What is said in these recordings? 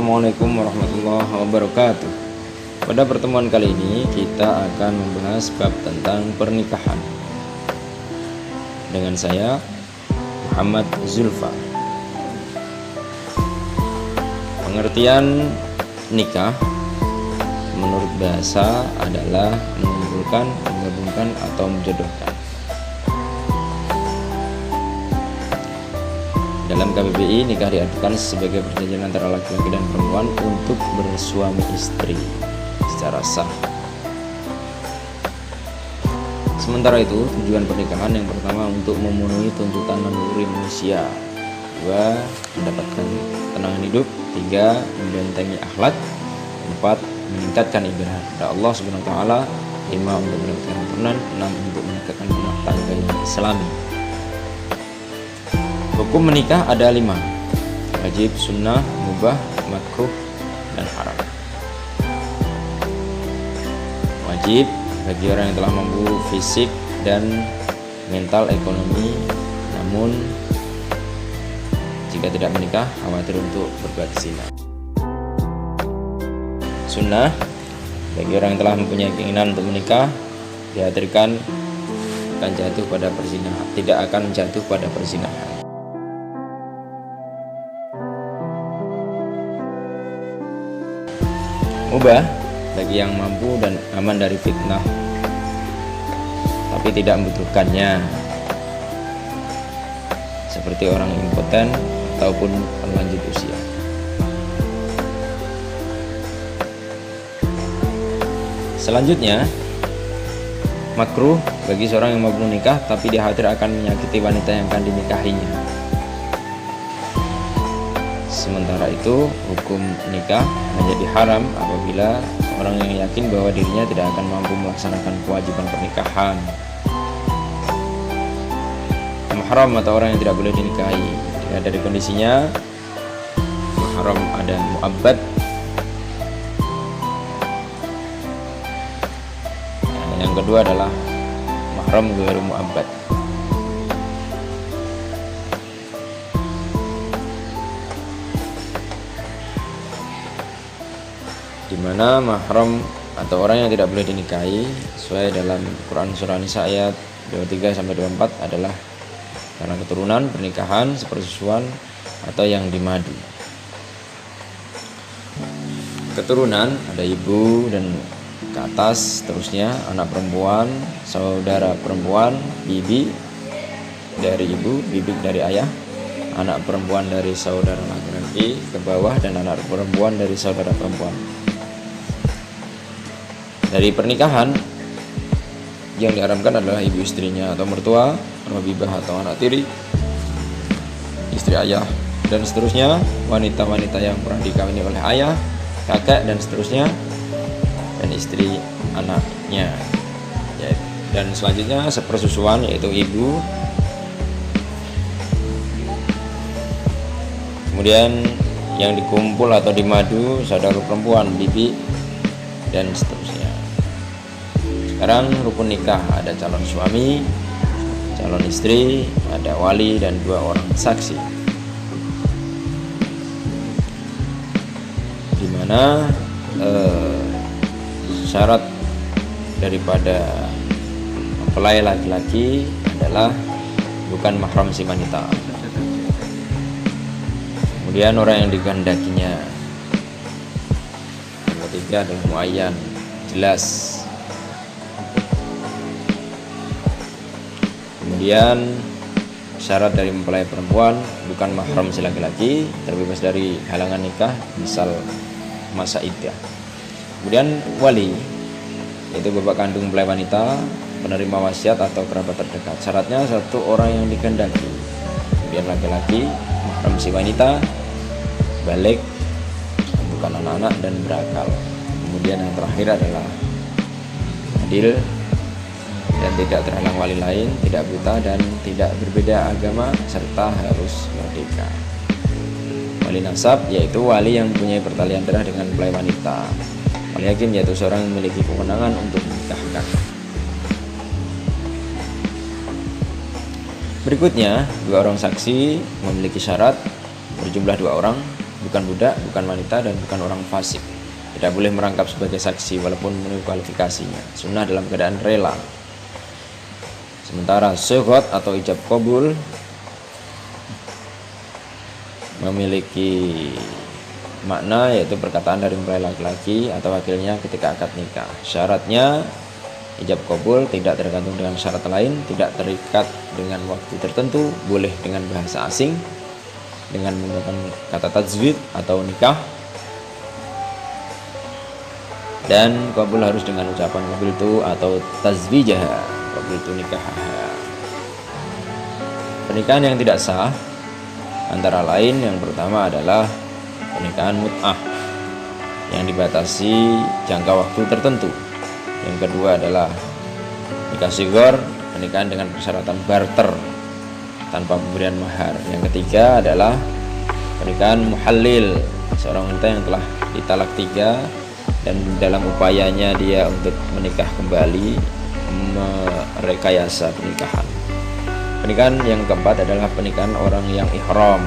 Assalamualaikum warahmatullahi wabarakatuh. Pada pertemuan kali ini kita akan membahas bab tentang pernikahan dengan saya Muhammad Zulfa. Pengertian nikah menurut bahasa adalah mengumpulkan, menggabungkan atau menjodohkan. Dalam KBBI, nikah diartikan sebagai perjanjian antara laki-laki dan perempuan untuk bersuami istri secara sah. Sementara itu, tujuan pernikahan yang pertama untuk memenuhi tuntutan naluri manusia, 2. Mendapatkan ketenangan hidup, 3. Membentengi akhlak, 4. Meningkatkan ibadah kepada Allah Subhanahu wa taala, 5. Untuk mendapatkan keturunan, 6. Untuk menegakkan rumah tangga yang islami. Hukum menikah ada 5: wajib, sunnah, mubah, makruh, dan haram. Wajib bagi orang yang telah mampu fisik dan mental ekonomi, namun jika tidak menikah khawatir untuk berbuat zina. Sunnah bagi orang yang telah mempunyai keinginan untuk menikah, dikhawatirkan akan jatuh pada perzinahan, tidak akan jatuh pada perzinahan. Mubah bagi yang mampu dan aman dari fitnah tapi tidak membutuhkannya, seperti orang impoten ataupun lanjut usia. Selanjutnya, makruh bagi seorang yang mampu menikah tapi dia khawatir akan menyakiti wanita yang akan dinikahinya. Sementara itu, hukum nikah menjadi haram apabila orang yang yakin bahwa dirinya tidak akan mampu melaksanakan kewajiban pernikahan. Mahram atau orang yang tidak boleh dinikahi, dilihat dari kondisinya. Mahram ada mu'abbad, yang kedua adalah mahram ghairu mu'abbad. Di mana mahram atau orang yang tidak boleh dinikahi sesuai dalam Quran surah Nisa ayat 23-24 adalah karena keturunan, pernikahan, sepersusuan, atau yang dimadu. Keturunan ada ibu dan ke atas, seterusnya anak perempuan, saudara perempuan, bibi dari ibu, bibi dari ayah, anak perempuan dari saudara laki-laki ke bawah, dan anak perempuan dari saudara perempuan. Dari pernikahan yang diharamkan adalah ibu istrinya atau mertua, rabibah atau anak tiri, istri ayah, dan seterusnya, wanita-wanita yang pernah dikawini oleh ayah, kakek, dan seterusnya, dan istri anaknya. Dan selanjutnya sepersusuan, yaitu ibu, kemudian yang dikumpul atau dimadu saudara perempuan, bibi, dan seterusnya. Sekarang rukun nikah ada calon suami, calon istri, ada wali, dan 2 orang saksi. Di mana syarat daripada mempelai laki-laki adalah bukan mahram si wanita. Kemudian orang yang dikehendakinya. Yang ketiga adalah muayyan, jelas. Kemudian syarat dari mempelai perempuan bukan mahram si laki-laki, terbebas dari halangan nikah, misal masa iddah. Kemudian wali, yaitu bapak kandung mempelai wanita, penerima wasiat atau kerabat terdekat. Syaratnya 1 orang yang dikehendaki. Kemudian laki-laki, mahram si wanita, balik, bukan anak-anak, dan berakal. Kemudian yang terakhir adalah adil dan tidak terhalang wali lain, tidak buta dan tidak berbeda agama, serta harus merdeka. Wali nasab yaitu wali yang mempunyai pertalian darah dengan mempelai wanita. Wali hakim yaitu seorang yang memiliki kewenangan untuk menikahkan. Berikutnya, 2 orang saksi memiliki syarat berjumlah 2 orang. bukan budak, bukan wanita, dan bukan orang fasik. Tidak boleh merangkap sebagai saksi walaupun memenuhi kualifikasinya. Sunnah dalam keadaan rela. Sementara syuhud atau ijab qabul memiliki makna, yaitu perkataan dari mempelai laki-laki atau wakilnya ketika akad nikah. Syaratnya ijab qabul tidak tergantung dengan syarat lain, tidak terikat dengan waktu tertentu, boleh dengan bahasa asing, dengan menggunakan kata tajwid atau nikah, dan qabul harus dengan ucapan qabiltu atau tazwijah, qabiltu nikah. Pernikahan yang tidak sah antara lain, yang pertama adalah pernikahan mut'ah yang dibatasi jangka waktu tertentu. Yang kedua adalah nikah sigor, pernikahan dengan persyaratan barter tanpa pemberian mahar. Yang ketiga adalah pernikahan muhallil, seorang wanita yang telah ditalak 3 dan dalam upayanya dia untuk menikah kembali merekayasa pernikahan. Pernikahan yang keempat adalah pernikahan orang yang ihram.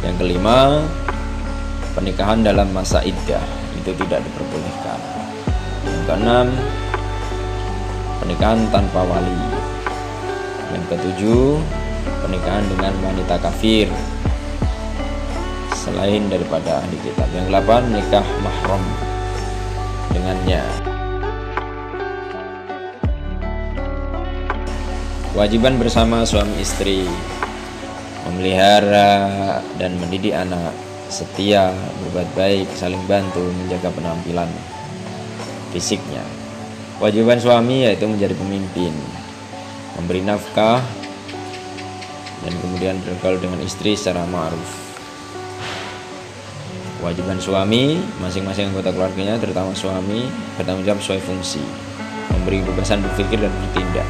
Yang kelima, pernikahan dalam masa iddah, itu tidak diperbolehkan. Yang keenam, pernikahan tanpa wali. Yang ketujuh, pernikahan dengan wanita kafir selain daripada ahli kitab. Yang 8, nikah mahram dengannya. Kewajiban bersama suami istri: memelihara dan mendidik anak, setia, berbuat baik, saling bantu, menjaga penampilan fisiknya. Kewajiban suami yaitu menjadi pemimpin, memberi nafkah, dan kemudian bergaul dengan istri secara ma'ruf. Kewajiban suami, masing-masing anggota keluarganya, terutama suami, bertanggung jawab sesuai fungsi, memberi kebebasan berpikir dan bertindak.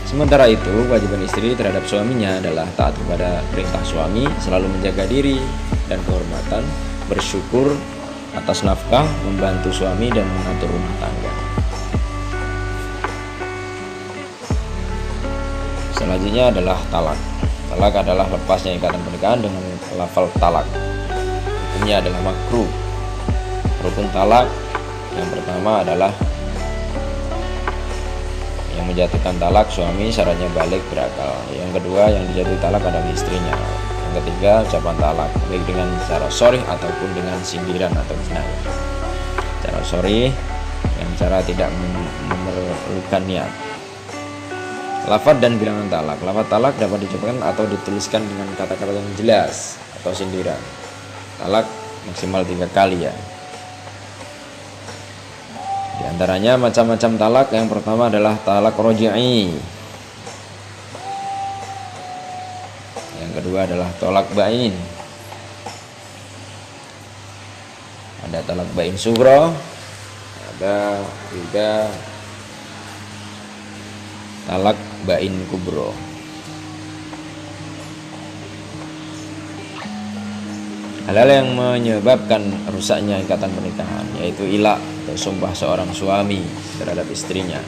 Sementara itu, kewajiban istri terhadap suaminya adalah taat kepada perintah suami, selalu menjaga diri dan kehormatan, bersyukur atas nafkah, membantu suami, dan mengatur rumah tangga. Selanjutnya adalah talak. Talak adalah lepasnya ikatan pernikahan dengan lafal talak. Hukumnya adalah makruh. Rukun talak yang pertama adalah yang menjatuhkan talak suami, syaratnya balik berakal. Yang kedua, yang dijatuhi talak adalah istrinya. Yang ketiga, ucapan talak, baik dengan cara sharih ataupun dengan sindiran atau kinayah. Cara sharih yang cara tidak memerlukan niat. Lafaz dan bilangan talak. Lafaz talak dapat diucapkan atau dituliskan dengan kata-kata yang jelas atau sindiran. Talak maksimal 3 kali ya. Di antaranya macam-macam talak. Yang pertama adalah talak roji'i. Yang kedua adalah talak bain. Ada talak bain sugro, ada juga talak bain kubro. Hal-hal yang menyebabkan rusaknya ikatan pernikahan yaitu ilak atau sumpah seorang suami terhadap istrinya,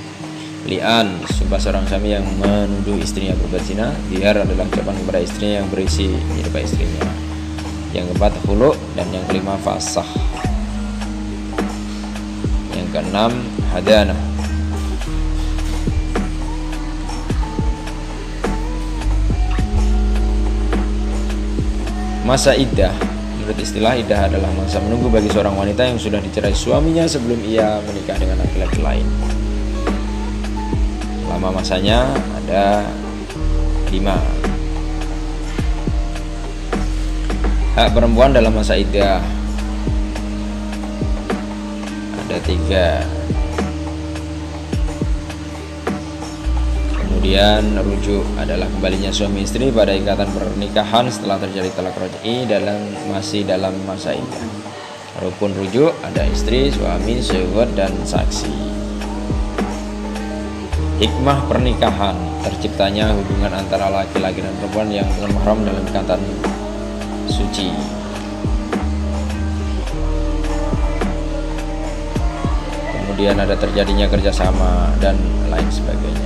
li'an, sumpah seorang suami yang menuduh istrinya berbuat zina, dihar adalah ucapan kepada istrinya yang berisi menyerupai istrinya. Yang keempat khulu', dan yang kelima fasah. Yang keenam hadanah. Masa iddah. Menurut istilah, iddah adalah masa menunggu bagi seorang wanita yang sudah dicerai suaminya sebelum ia menikah dengan laki-laki lain. Lama masanya ada 5. Hak perempuan dalam masa iddah ada 3. Kemudian rujuk adalah kembalinya suami istri pada ikatan pernikahan setelah terjadi talak raj'i masih dalam masa iddah. Rukun rujuk ada istri, suami, syuhud, dan saksi. Hikmah pernikahan: terciptanya hubungan antara laki-laki dan perempuan yang bukan mahram dalam ikatan suci. Kemudian ada terjadinya kerjasama dan lain sebagainya.